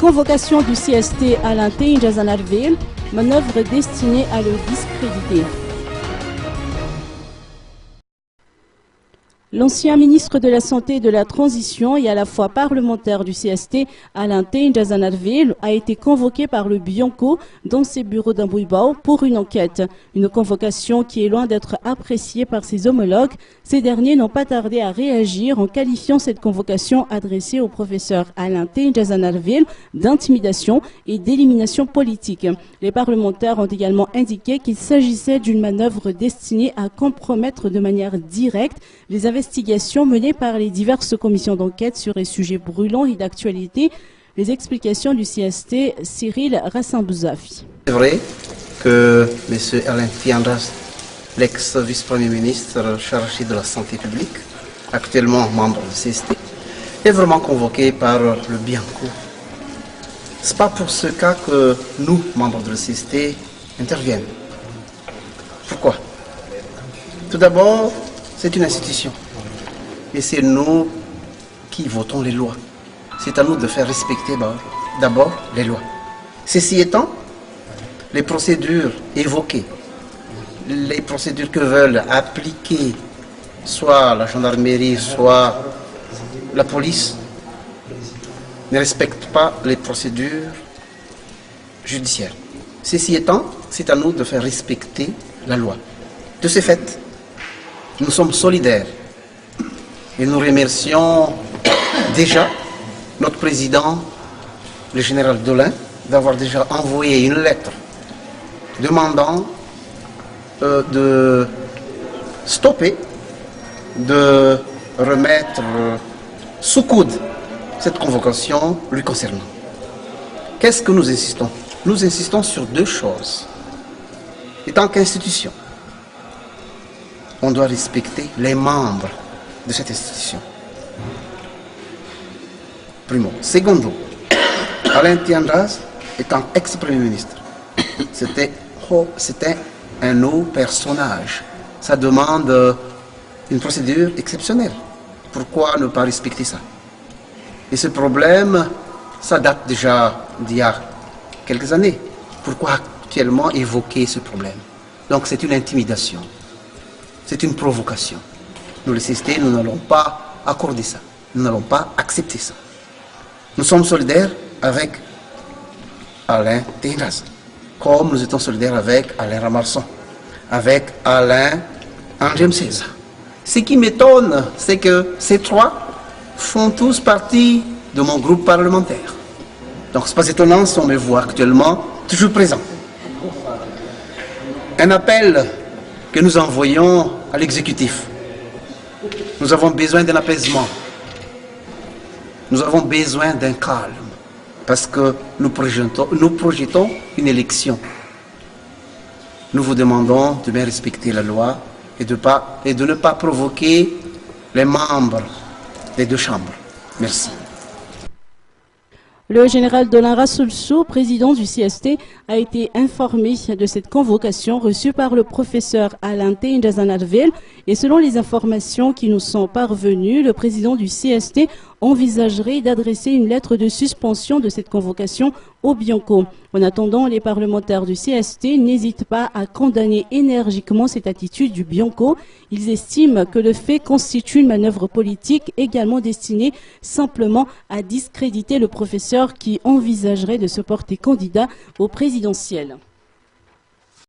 Convocation du CST à l'Inté-Njazanarville, manœuvre destinée à le discréditer. L'ancien ministre de la Santé et de la Transition et à la fois parlementaire du CST, Alain Njazanarville, a été convoqué par le Bianco dans ses bureaux d'Ambouibao pour une enquête. Une convocation qui est loin d'être appréciée par ses homologues. Ces derniers n'ont pas tardé à réagir en qualifiant cette convocation adressée au professeur Alain Njazanarville d'intimidation et d'élimination politique. Les parlementaires ont également indiqué qu'il s'agissait d'une manœuvre destinée à compromettre de manière directe les investigations menées par les diverses commissions d'enquête sur les sujets brûlants et d'actualité. Les explications du CST, Cyril Rassambouzafi. C'est vrai que M. Alain Tiandras, l'ex-vice-premier ministre chargé de la santé publique, actuellement membre du CST, est vraiment convoqué par le Bianco. Ce n'est pas pour ce cas que nous, membres du CST, interviennent. Pourquoi? Tout d'abord, c'est une institution. Et c'est nous qui votons les lois. C'est à nous de faire respecter d'abord les lois. Ceci étant, les procédures évoquées, les procédures que veulent appliquer soit la gendarmerie, soit la police, ne respectent pas les procédures judiciaires. Ceci étant, c'est à nous de faire respecter la loi. De ce fait, nous sommes solidaires et nous remercions déjà notre président, le général Dolin, d'avoir déjà envoyé une lettre demandant de stopper, de remettre sous coude cette convocation lui concernant. Qu'est-ce que nous insistons? Nous insistons sur deux choses. Et tant qu'institution, on doit respecter les membres de cette institution. Primo. Secondo, Alain Tiandras étant ex-premier ministre, c'était un haut personnage. Ça demande une procédure exceptionnelle. Pourquoi ne pas respecter ça? Et ce problème, ça date déjà d'il y a quelques années. Pourquoi actuellement évoquer ce problème? Donc c'est une intimidation. C'est une provocation. Nous, le CST, nous n'allons pas accorder ça. Nous n'allons pas accepter ça. Nous sommes solidaires avec Alain Tiandras, comme nous étions solidaires avec Alain Ramarson, avec Alain Angem César. Ce qui m'étonne, c'est que ces trois font tous partie de mon groupe parlementaire. Donc ce n'est pas étonnant si on me voit actuellement toujours présent. Un appel que nous envoyons à l'exécutif. Nous avons besoin d'un apaisement. Nous avons besoin d'un calme. Parce que nous projetons une élection. Nous vous demandons de bien respecter la loi et de ne pas provoquer les membres des deux chambres. Merci. Le général Dolin Rassoulsou, président du CST, a été informé de cette convocation reçue par le professeur Alain Njazanarville. Et selon les informations qui nous sont parvenues, le président du CST envisagerait d'adresser une lettre de suspension de cette convocation au Bianco. En attendant, les parlementaires du CST n'hésitent pas à condamner énergiquement cette attitude du Bianco. Ils estiment que le fait constitue une manœuvre politique également destinée simplement à discréditer le professeur qui envisagerait de se porter candidat au présidentiel.